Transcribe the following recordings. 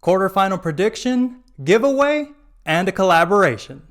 quarterfinal prediction, giveaway, and a collaboration.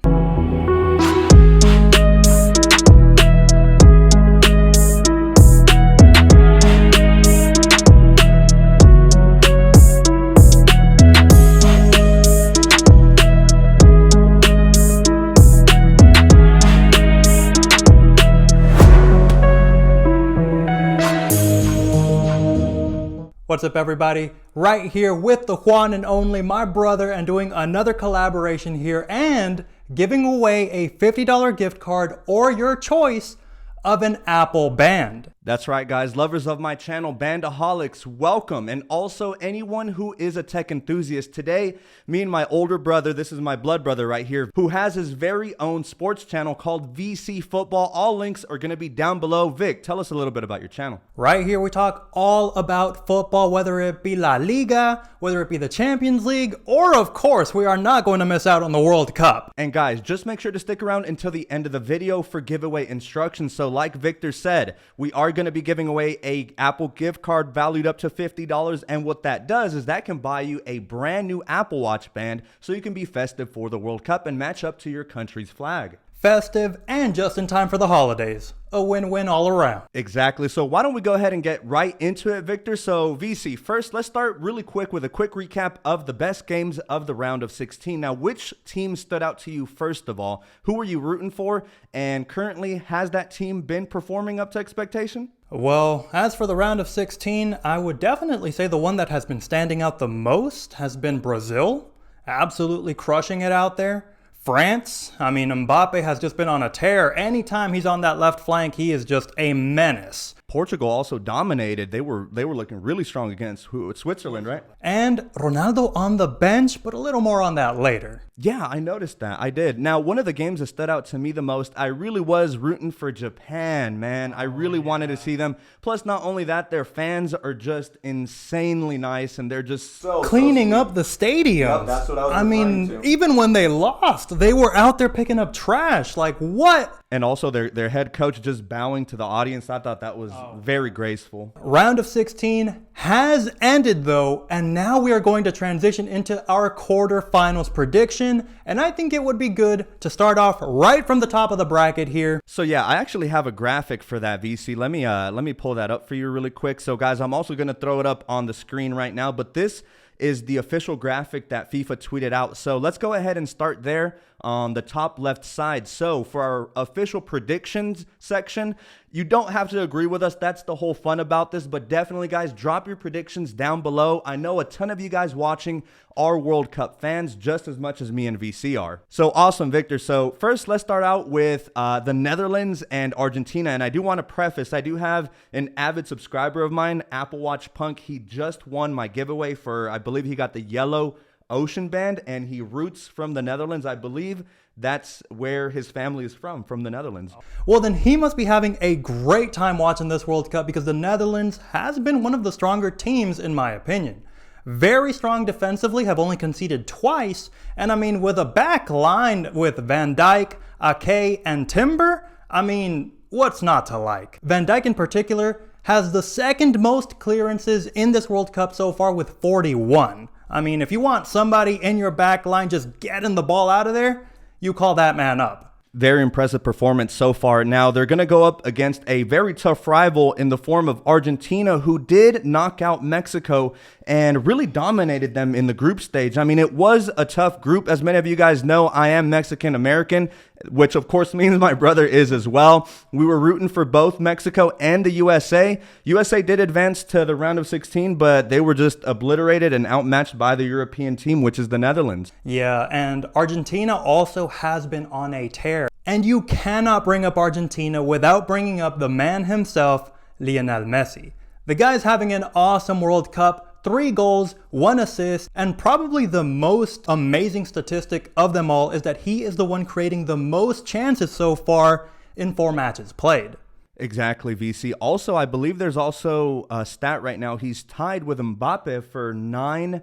What's up, everybody? Right here with the Juan and Only, my brother, and doing another collaboration here and giving away a $50 gift card or your choice of an Apple band. That's right, guys. Lovers of my channel, Bandaholics, welcome. And also anyone who is a tech enthusiast. Today, me and my older brother, this is my blood brother right here, who has his very own sports channel called VC Football. All links are going to be down below. Vic, tell us a little bit about your channel. Right here, we talk all about football, whether it be La Liga, whether it be the Champions League, or of course, we are not going to miss out on the World Cup. And guys, just make sure to stick around until the end of the video for giveaway instructions. So like Victor said, we are going to be giving away a Apple gift card valued up to $50, and what that does is that can buy you a brand new Apple Watch band so you can be festive for the World Cup and match up to your country's flag. Festive and just in time for the holidays. A win-win all around. Exactly. So why don't we go ahead and get right into it, Victor? So VC, first, let's start really quick with a quick recap of the best games of the round of 16. Now, which team stood out to you first of all? Who were you rooting for? And currently, has that team been performing up to expectation? Well, as for the round of 16, I would definitely say the one that has been standing out the most has been Brazil. Absolutely crushing it out there. France, I mean, Mbappe has just been on a tear. Anytime he's on that left flank, he is just a menace. Portugal also dominated. They were looking really strong against Switzerland, right? And Ronaldo on the bench, but a little more on that later. Yeah, I noticed that. I did. Now, one of the games that stood out to me the most, I really was rooting for Japan, man. I really wanted to see them. Plus, not only that, their fans are just insanely nice, and they're just cleaning up the stadium. Yep, that's what I was even when they lost, they were out there picking up trash. Like, what? And also their head coach just bowing to the audience. I thought that was very graceful. Round of 16 has ended though, and now we are going to transition into our quarterfinals prediction. And I think it would be good to start off right from the top of the bracket here. So yeah, I actually have a graphic for that, VC. Let me pull that up for you really quick. So guys, I'm also going to throw it up on the screen right now, but this is the official graphic that FIFA tweeted out. So let's go ahead and start there on the top left side. So for our official predictions section, you don't have to agree with us. That's the whole fun about this, but definitely guys, drop your predictions down below. I know a ton of you guys watching are World Cup fans just as much as me and VC are. So awesome, Victor. So first, let's start out with the Netherlands and Argentina. And I do want to preface, I do have an avid subscriber of mine, Apple Watch Punk. He just won my giveaway for, I believe he got the yellow Ocean band, and he roots from the Netherlands. I believe that's where his family is from the Netherlands. Well, then he must be having a great time watching this World Cup because the Netherlands has been one of the stronger teams in my opinion. Very strong defensively, have only conceded twice, and I mean with a back line with Van Dijk, Ake, and Timber, I mean, what's not to like? Van Dijk in particular has the second most clearances in this World Cup so far with 41. I mean, if you want somebody in your back line just getting the ball out of there, you call that man up. Very impressive performance so far. Now, they're going to go up against a very tough rival in the form of Argentina, who did knock out Mexico and really dominated them in the group stage. I mean, it was a tough group. As many of you guys know, I am Mexican-American, which of course means my brother is as well. We were rooting for both Mexico and the USA. USA did advance to the round of 16, but they were just obliterated and outmatched by the European team, which is the Netherlands. Yeah, and Argentina also has been on a tear. And you cannot bring up Argentina without bringing up the man himself, Lionel Messi. The guy's having an awesome World Cup, 3 goals, 1 assist, and probably the most amazing statistic of them all is that he is the one creating the most chances so far in 4 matches played. Exactly, VC. Also, I believe there's also a stat right now. He's tied with Mbappe for 9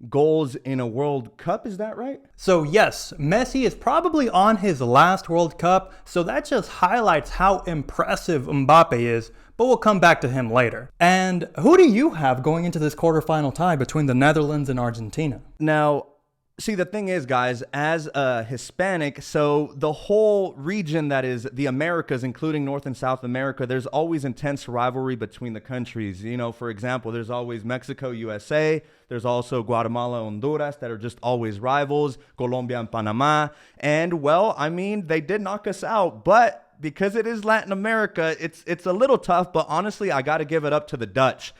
goals in a World Cup. Is that right? So yes, Messi is probably on his last World Cup, so that just highlights how impressive Mbappe is, but we'll come back to him later. And who do you have going into this quarterfinal tie between the Netherlands and Argentina? Now, see, the thing is, guys, as a Hispanic, so the whole region that is the Americas, including North and South America, there's always intense rivalry between the countries. You know, for example, there's always Mexico, USA. There's also Guatemala, Honduras that are just always rivals, Colombia and Panama. And, well, I mean, they did knock us out, but because it is Latin America, it's a little tough, but honestly, I got to give it up to the Dutch,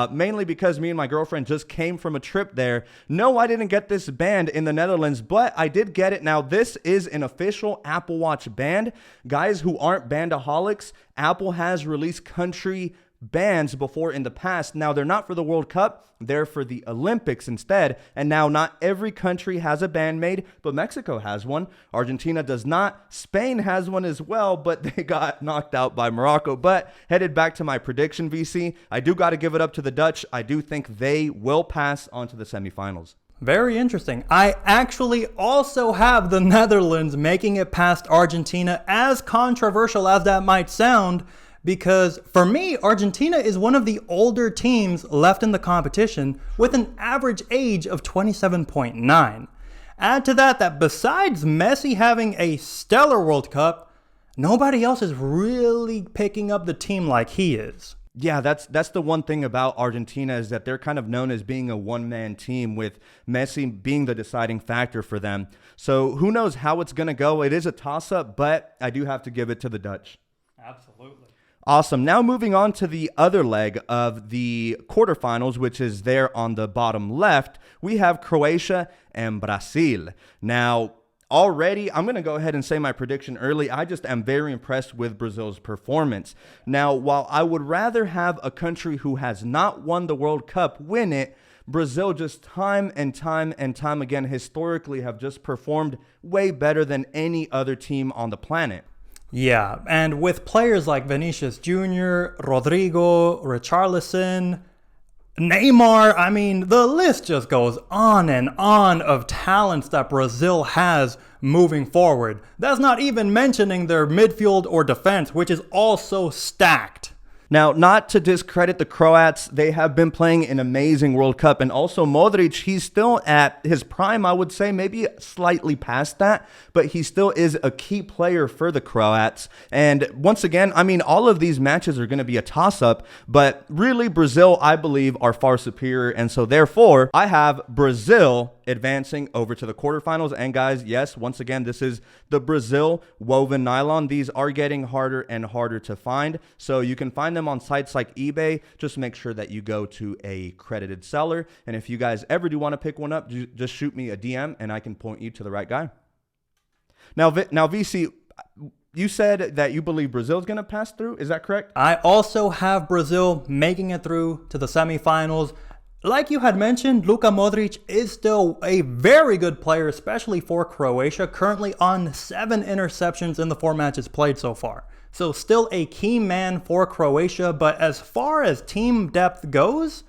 mainly because me and my girlfriend just came from a trip there. No, I didn't get this band in the Netherlands, but I did get it. Now, this is an official Apple Watch band. Guys who aren't bandaholics, Apple has released country bands before in the past. Now, they're not for the World Cup. They're for the Olympics instead. And now not every country has a band made, but Mexico has one. Argentina does not. Spain has one as well, but they got knocked out by Morocco. But headed back to my prediction, VC, I do got to give it up to the Dutch. I do think they will pass on to the semifinals. Very interesting. I actually also have the Netherlands making it past Argentina, as controversial as that might sound, because for me, Argentina is one of the older teams left in the competition with an average age of 27.9. Add to that besides Messi having a stellar World Cup, nobody else is really picking up the team like he is. Yeah, that's the one thing about Argentina is that they're kind of known as being a one-man team with Messi being the deciding factor for them. So who knows how it's going to go. It is a toss-up, but I do have to give it to the Dutch. Absolutely. Awesome. Now moving on to the other leg of the quarterfinals, which is there on the bottom left, we have Croatia and Brazil. Now, already, I'm going to go ahead and say my prediction early. I just am very impressed with Brazil's performance. Now, while I would rather have a country who has not won the World Cup win it, Brazil just time and time again historically have just performed way better than any other team on the planet. Yeah, and with players like Vinicius Jr., Rodrigo, Richarlison, Neymar, I mean, the list just goes on and on of talents that Brazil has moving forward. That's not even mentioning their midfield or defense, which is also stacked. Now, not to discredit the Croats, they have been playing an amazing World Cup. And also Modric, he's still at his prime, I would say, maybe slightly past that. But he still is a key player for the Croats. And once again, I mean, all of these matches are going to be a toss-up. But really, Brazil, I believe, are far superior. And so therefore, I have Brazil advancing over to the quarterfinals. And guys, yes, once again, this is the Brazil woven nylon. These are getting harder and harder to find. So you can find them on sites like eBay. Just make sure that you go to a credited seller. And if you guys ever do want to pick one up, just shoot me a DM and I can point you to the right guy. Now VC, you said that you believe Brazil's going to pass through. Is that correct? I also have Brazil making it through to the semifinals. Like you had mentioned, Luka Modric is still a very good player, especially for Croatia, currently on 7 interceptions in the 4 matches played so far. So still a key man for Croatia, but as far as team depth goes,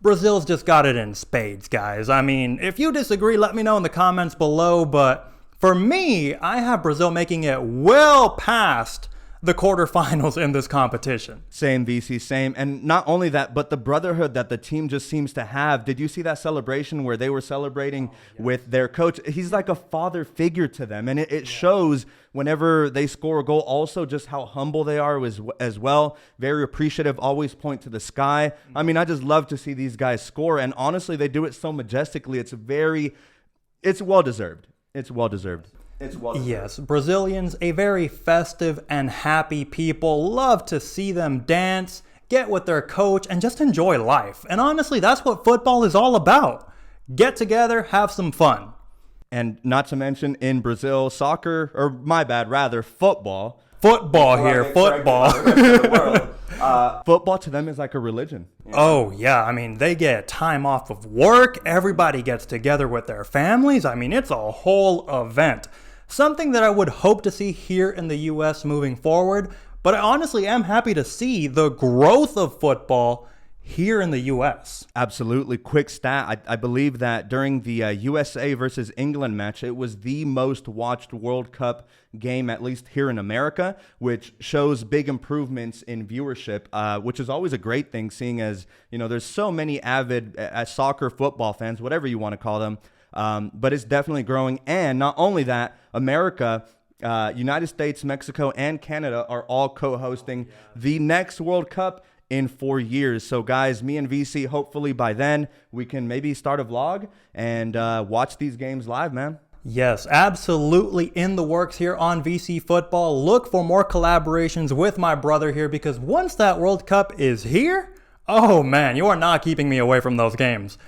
Brazil's just got it in spades, guys. I mean, if you disagree, let me know in the comments below, but for me, I have Brazil making it well past the quarterfinals in this competition. Same, VC, same. And not only that, but the brotherhood that the team just seems to have. Did you see that celebration where they were celebrating with their coach? He's like a father figure to them. And it shows whenever they score a goal, also just how humble they are as well. Very appreciative, always point to the sky. I mean, I just love to see these guys score. And honestly, they do it so majestically. It's well-deserved. It's well-deserved. Yes, Brazilians, a very festive and happy people, love to see them dance, get with their coach, and just enjoy life. And honestly, that's what football is all about. Get together, have some fun. And not to mention in Brazil, soccer, or my bad, rather, football. Football here, football. Football to them is like a religion. Oh, yeah. I mean, they get time off of work. Everybody gets together with their families. I mean, it's a whole event. Something that I would hope to see here in the U.S. moving forward, but I honestly am happy to see the growth of football here in the US. Absolutely. Quick stat. I believe that during the USA versus England match, it was the most watched World Cup game, at least here in America, which shows big improvements in viewership, which is always a great thing, seeing as, you know, there's so many avid soccer, football fans, whatever you want to call them. But it's definitely growing. And not only that, America, United States, Mexico, and Canada are all co-hosting the next World Cup in 4 years. So guys, me and VC, hopefully by then we can maybe start a vlog and watch these games live, man. Yes, absolutely in the works here on VC Football. Look for more collaborations with my brother here, because once that World Cup is here, oh man, you are not keeping me away from those games.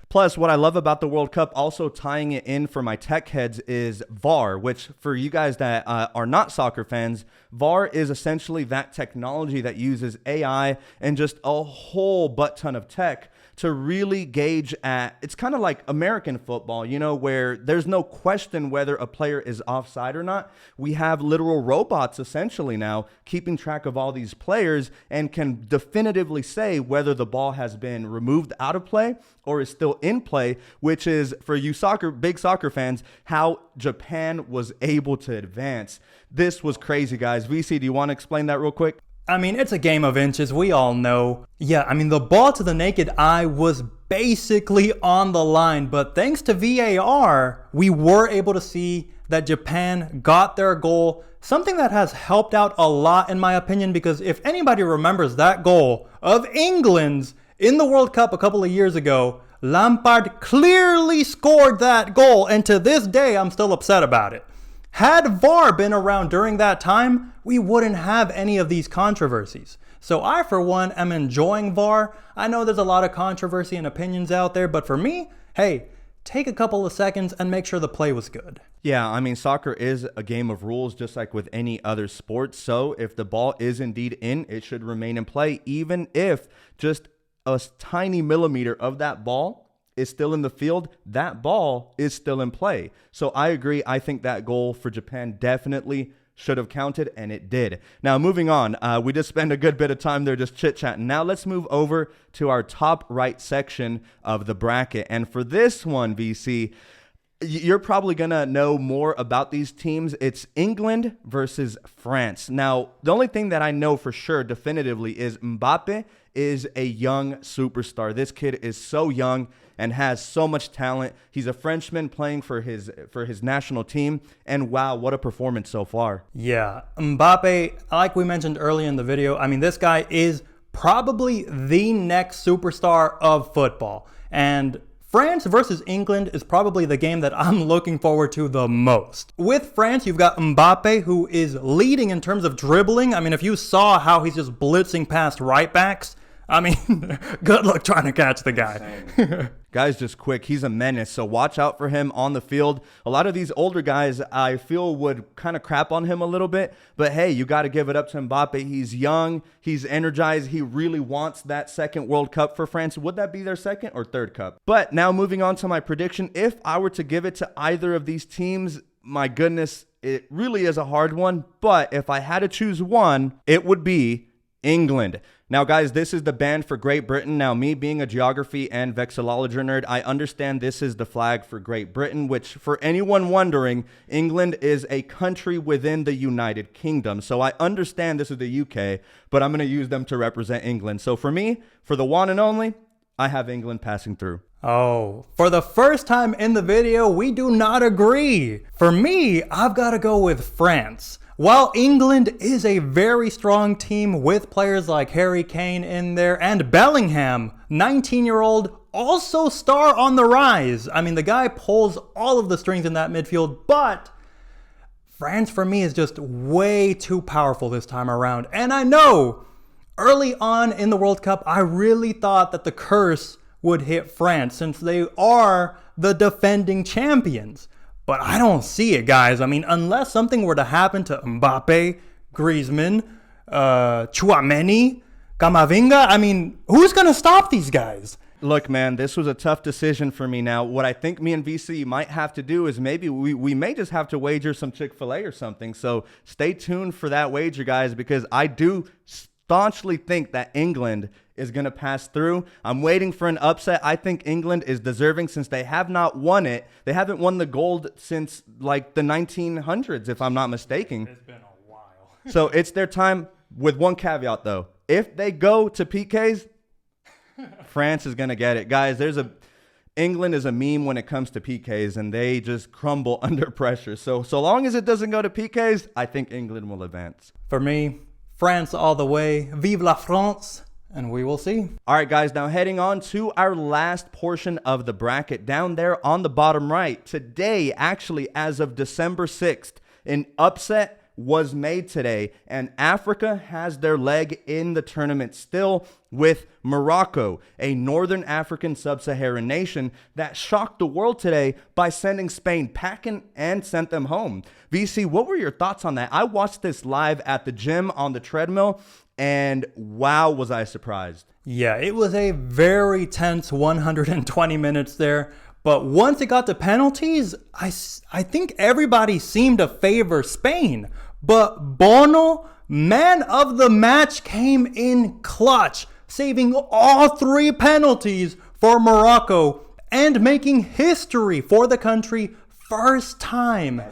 Plus, what I love about the World Cup, also tying it in for my tech heads, is VAR, which for you guys that are not soccer fans, VAR is essentially that technology that uses AI and just a whole butt ton of tech to really gauge it's kind of like American football, you know, where there's no question whether a player is offside or not. We have literal robots essentially now keeping track of all these players and can definitively say whether the ball has been removed out of play or is still in play, which is, for you big soccer fans, how Japan was able to advance. This was crazy, guys. VC, do you want to explain that real quick? I mean, it's a game of inches, we all know. Yeah, I mean, the ball to the naked eye was basically on the line, but thanks to VAR, we were able to see that Japan got their goal, something that has helped out a lot in my opinion, because if anybody remembers that goal of England's in the World Cup a couple of years ago, Lampard clearly scored that goal, and to this day, I'm still upset about it. Had VAR been around during that time, we wouldn't have any of these controversies. So I, for one, am enjoying VAR. I know there's a lot of controversy and opinions out there, but for me, hey, take a couple of seconds and make sure the play was good. Yeah, I mean, soccer is a game of rules just like with any other sport. So if the ball is indeed in, it should remain in play, even if just a tiny millimeter of that ball is still in the field, that ball is still in play. So I agree. I think that goal for Japan definitely should have counted, and it did. Now, moving on, we just spent a good bit of time there just chit-chatting. Now let's move over to our top right section of the bracket. And for this one, VC, you're probably going to know more about these teams. It's England versus France. Now, the only thing that I know for sure definitively is Mbappe is a young superstar. This kid is so young and has so much talent. He's a Frenchman playing for his national team, and wow, what a performance so far. Yeah, Mbappe, like we mentioned earlier in the video, I mean, this guy is probably the next superstar of football. And France versus England is probably the game that I'm looking forward to the most. With France, you've got Mbappe, who is leading in terms of dribbling. I mean, if you saw how he's just blitzing past right backs, I mean, good luck trying to catch the guy. Guy's just quick. He's a menace, so watch out for him on the field. A lot of these older guys, I feel, would kind of crap on him a little bit. But hey, you got to give it up to Mbappe. He's young. He's energized. He really wants that second World Cup for France. Would that be their second or third cup? But now moving on to my prediction. If I were to give it to either of these teams, my goodness, it really is a hard one. But if I had to choose one, it would be England. Now, guys, this is the band for Great Britain. Now, me being a geography and vexillology nerd, I understand this is the flag for Great Britain, which, for anyone wondering, England is a country within the United Kingdom. So I understand this is the UK, but I'm going to use them to represent England. So for me, for the one and only, I have England passing through. Oh, for the first time in the video, we do not agree. For me, I've got to go with France. While England is a very strong team with players like Harry Kane in there and Bellingham, 19-year-old, also star on the rise. I mean, the guy pulls all of the strings in that midfield, but France for me is just way too powerful this time around. And I know early on in the World Cup, I really thought that the curse would hit France since they are the defending champions. But I don't see it, guys. I mean, unless something were to happen to Mbappe, Griezmann, Tchouaméni, Camavinga, I mean, who's going to stop these guys? Look, man, this was a tough decision for me. Now, what I think me and VC might have to do is maybe we may just have to wager some Chick-fil-A or something. So stay tuned for that wager, guys, because I do staunchly think that England is going to pass through. I'm waiting for an upset. I think England is deserving since they have not won it. They haven't won the gold since like the 1900s, if I'm not mistaken. It's been a while. So it's their time, with one caveat though. If they go to PKs, France is going to get it. Guys, England is a meme when it comes to PKs, and they just crumble under pressure. So long as it doesn't go to PKs, I think England will advance. For me, France all the way. Vive la France, and we will see. All right, guys, now heading on to our last portion of the bracket down there on the bottom right. Today, actually, as of December 6th, an upset was made today, and Africa has their leg in the tournament still with Morocco, a Northern African sub-Saharan nation that shocked the world today by sending Spain packing and sent them home. VC, what were your thoughts on that? I watched this live at the gym on the treadmill, and wow, was I surprised. Yeah, it was a very tense 120 minutes there. But once it got to penalties, I think everybody seemed to favor Spain. But Bono, man of the match, came in clutch, saving all 3 penalties for Morocco and making history for the country, first time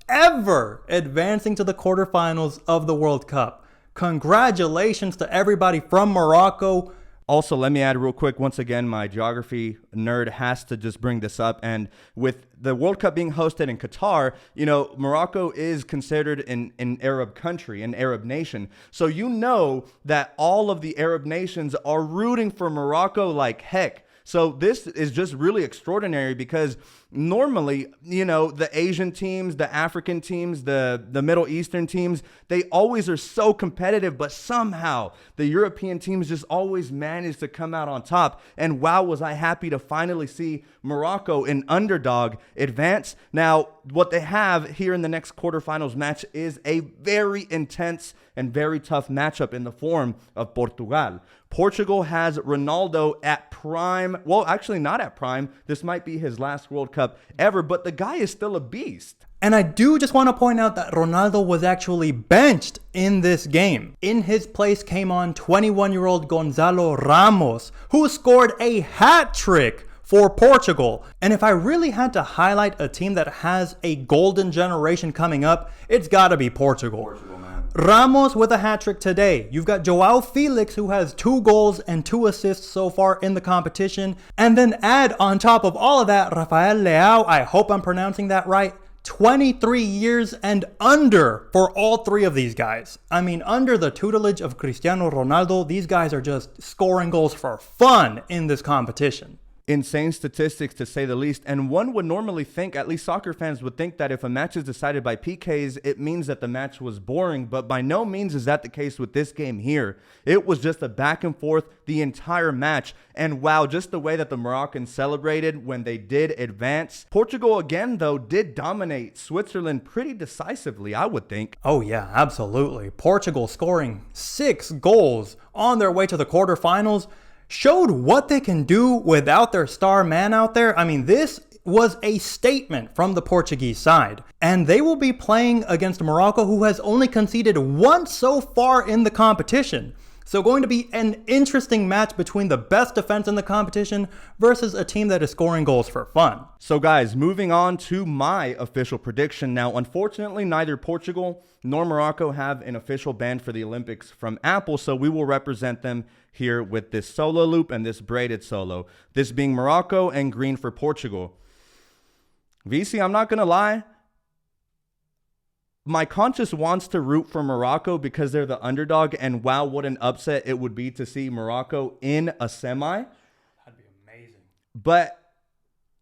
ever advancing to the quarterfinals of the World Cup. Congratulations to everybody from Morocco. Also, let me add real quick, once again, my geography nerd has to just bring this up. And with the World Cup being hosted in Qatar, you know, Morocco is considered an Arab country, an Arab nation. So you know that all of the Arab nations are rooting for Morocco like heck. So this is just really extraordinary because normally, you know, the Asian teams, the African teams, the Middle Eastern teams, they always are so competitive, but somehow the European teams just always manage to come out on top. And wow, was I happy to finally see Morocco, an underdog, advance. Now, what they have here in the next quarterfinals match is a very intense and very tough matchup in the form of Portugal. Portugal has Ronaldo at prime. Well, actually not at prime. This might be his last World Cup ever, but the guy is still a beast. And I do just want to point out that Ronaldo was actually benched in this game. In his place came on 21-year-old Gonzalo Ramos, who scored a hat trick for Portugal. And if I really had to highlight a team that has a golden generation coming up, it's got to be Portugal. Ramos with a hat trick today. You've got Joao Felix, who has 2 goals and 2 assists so far in the competition. And then add on top of all of that, Rafael Leao, I hope I'm pronouncing that right, 23 years and under for all 3 of these guys. I mean, under the tutelage of Cristiano Ronaldo, these guys are just scoring goals for fun in this competition. Insane statistics, to say the least. And one would normally think, at least soccer fans would think, that if a match is decided by PKs, it means that the match was boring. But by no means is that the case with this game here. It was just a back and forth the entire match. And wow, just the way that the Moroccans celebrated when they did advance. Portugal, again, though, did dominate Switzerland pretty decisively, I would think. Oh yeah, absolutely. Portugal scoring 6 goals on their way to the quarterfinals showed what they can do without their star man out there. I mean, this was a statement from the Portuguese side. And they will be playing against Morocco, who has only conceded once so far in the competition. So going to be an interesting match between the best defense in the competition versus a team that is scoring goals for fun. So guys, moving on to my official prediction. Now, unfortunately, neither Portugal nor Morocco have an official ban for the Olympics from Apple, so we will represent them here with this solo loop and this braided solo. This being Morocco and green for Portugal. VC, I'm not going to lie. My conscience wants to root for Morocco because they're the underdog, and wow, what an upset it would be to see Morocco in a semi. That'd be amazing. But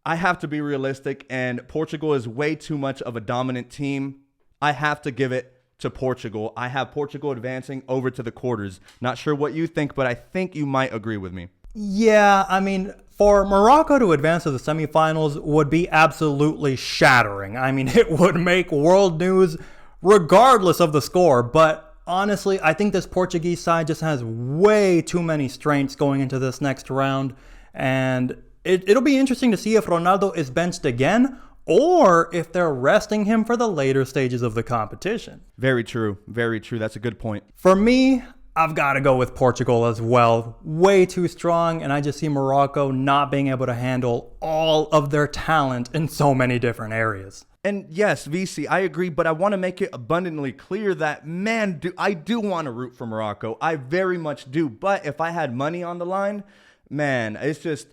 I have to be realistic, and Portugal is way too much of a dominant team. I have to give it to Portugal. I have Portugal advancing over to the quarters. Not sure what you think, but I think you might agree with me. Yeah, I mean, for Morocco to advance to the semifinals would be absolutely shattering. I mean, it would make world news regardless of the score. But honestly, I think this Portuguese side just has way too many strengths going into this next round. And it'll be interesting to see if Ronaldo is benched again or if they're resting him for the later stages of the competition. Very true. Very true. That's a good point. For me, I've got to go with Portugal as well. Way too strong, and I just see Morocco not being able to handle all of their talent in so many different areas. And yes, VC, I agree, but I want to make it abundantly clear that, man, I do want to root for Morocco. I very much do. But if I had money on the line, man, it's just...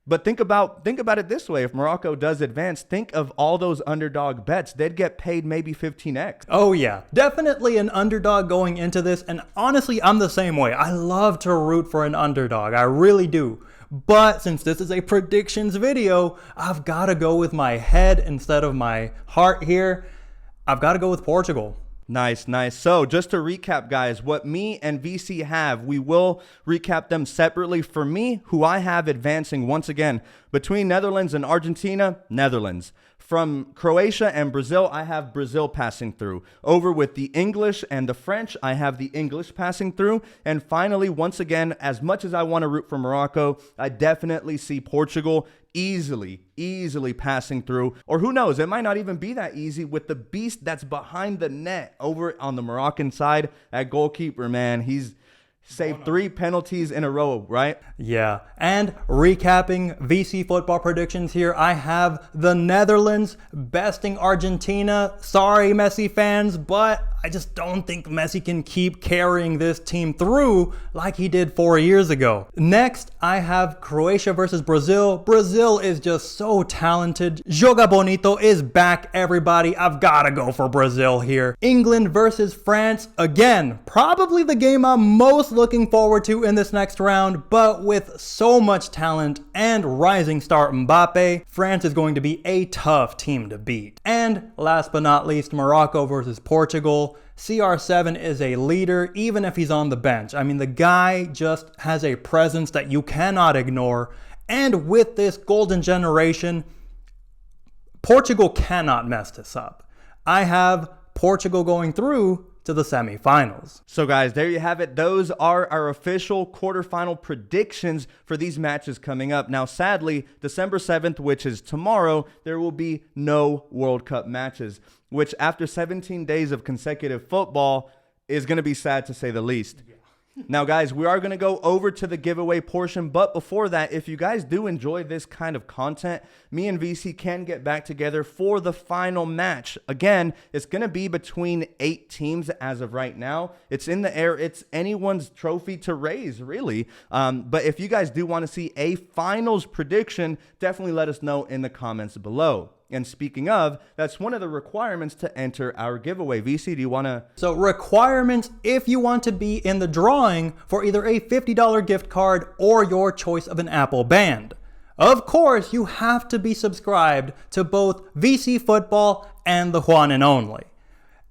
But think about it this way. If Morocco does advance, think of all those underdog bets. They'd get paid maybe 15x. Oh yeah, definitely an underdog going into this. And honestly, I'm the same way. I love to root for an underdog. I really do. But since this is a predictions video, I've got to go with my head instead of my heart here. I've got to go with Portugal. Nice, nice. So just to recap, guys, what me and VC have, we will recap them separately. For me, who I have advancing once again between Netherlands and Argentina, Netherlands. From Croatia and Brazil, I have Brazil passing through. Over with the English and the French, I have the English passing through. And finally, once again, as much as I want to root for Morocco, I definitely see Portugal easily passing through. Or who knows, it might not even be that easy with the beast that's behind the net over on the Moroccan side. That goalkeeper, man, he's saved 3 penalties in a row, right? Yeah, and recapping VC football predictions here, I have the Netherlands besting Argentina. Sorry, Messi fans, but I just don't think Messi can keep carrying this team through like he did 4 years ago. Next, I have Croatia versus Brazil. Brazil is just so talented. Joga Bonito is back, everybody. I've got to go for Brazil here. England versus France. Again, probably the game I'm most looking forward to in this next round, but with so much talent and rising star Mbappe, France is going to be a tough team to beat. And last but not least, Morocco versus Portugal. CR7 is a leader, even if he's on the bench. I mean, the guy just has a presence that you cannot ignore. And with this golden generation, Portugal cannot mess this up. I have Portugal going through to the semifinals. So guys, there you have it. Those are our official quarterfinal predictions for these matches coming up. Now, sadly, December 7th, which is tomorrow, there will be no World Cup matches, which after 17 days of consecutive football is going to be sad to say the least. Now, guys, we are going to go over to the giveaway portion. But before that, if you guys do enjoy this kind of content, me and VC can get back together for the final match. Again, it's going to be between 8 teams as of right now. It's in the air. It's anyone's trophy to raise, really. But if you guys do want to see a finals prediction, definitely let us know in the comments below. And speaking of, that's one of the requirements to enter our giveaway. VC, do you want to? So requirements if you want to be in the drawing for either a $50 gift card or your choice of an Apple band. Of course, you have to be subscribed to both VC Football and TheJuan&Only.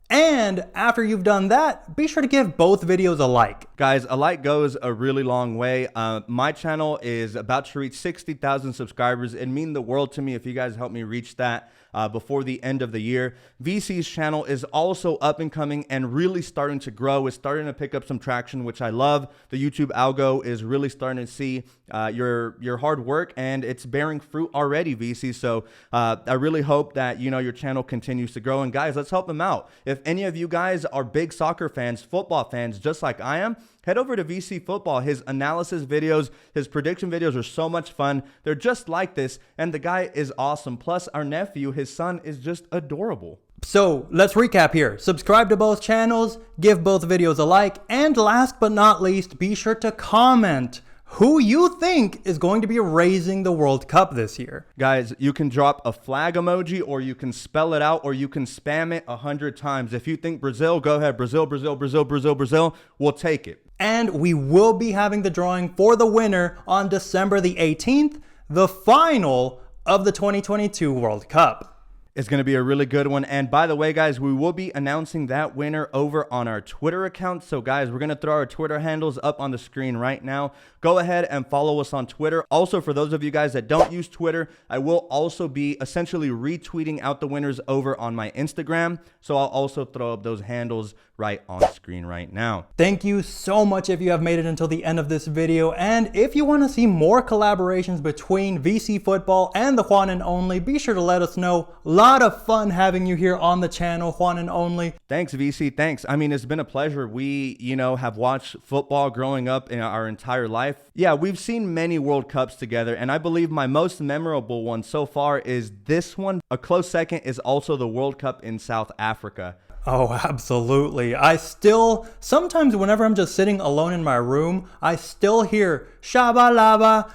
And after you've done that, be sure to give both videos a like. Guys, a like goes a really long way. My channel is about to reach 60,000 subscribers. It'd mean the world to me if you guys help me reach that before the end of the year. VC's channel is also up and coming and really starting to grow. It's starting to pick up some traction, which I love. The YouTube algo is really starting to see your hard work, and it's bearing fruit already, VC. So I really hope that your channel continues to grow. And guys, let's help them out. If any of you guys are big soccer fans, football fans, just like I am, head over to VC Football. His analysis videos, his prediction videos are so much fun. They're just like this, and the guy is awesome. Plus, our nephew, his son, is just adorable. So let's recap here. Subscribe to both channels, give both videos a like, and last but not least, be sure to comment who you think is going to be raising the World Cup this year. Guys, you can drop a flag emoji, or you can spell it out, or you can spam it 100 times. If you think Brazil, go ahead. Brazil, Brazil, Brazil, Brazil, Brazil. We'll take it. And we will be having the drawing for the winner on December the 18th, the final of the 2022 World Cup. It's going to be a really good one. And by the way, guys, we will be announcing that winner over on our Twitter account. So guys, we're going to throw our Twitter handles up on the screen right now. Go ahead and follow us on Twitter. Also, for those of you guys that don't use Twitter, I will also be essentially retweeting out the winners over on my Instagram. So I'll also throw up those handles right on screen right now. Thank you so much if you have made it until the end of this video, and if you want to see more collaborations between VC Football and the Juan&Only, be sure to let us know. A lot of fun having you here on the channel, Juan&Only. Thanks, VC. Thanks. I mean, it's been a pleasure. We, have watched football growing up in our entire life. Yeah, we've seen many World Cups together, and I believe my most memorable one so far is this one. A close second is also the World Cup in South Africa. Oh, absolutely. Sometimes whenever I'm just sitting alone in my room, I still hear Shabalaba,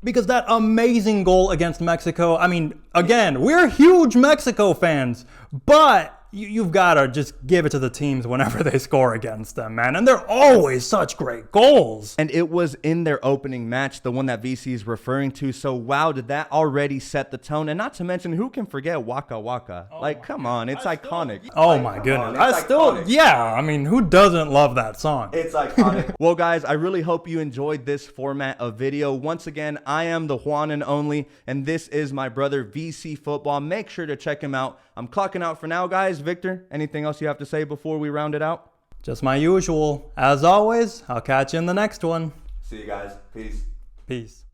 because that amazing goal against Mexico. I mean, again, we're huge Mexico fans, but you've got to just give it to the teams whenever they score against them, man. And they're always such great goals. And it was in their opening match, the one that VC is referring to. So, wow, did that already set the tone? And not to mention, who can forget Waka Waka? Come on, it's iconic. Oh my goodness. I mean, who doesn't love that song? It's iconic. Well, guys, I really hope you enjoyed this format of video. Once again, I am the Juan&Only, and this is my brother VC Football. Make sure to check him out. I'm clocking out for now, guys. Victor, anything else you have to say before we round it out? Just my usual. As always, I'll catch you in the next one. See you guys. Peace. Peace.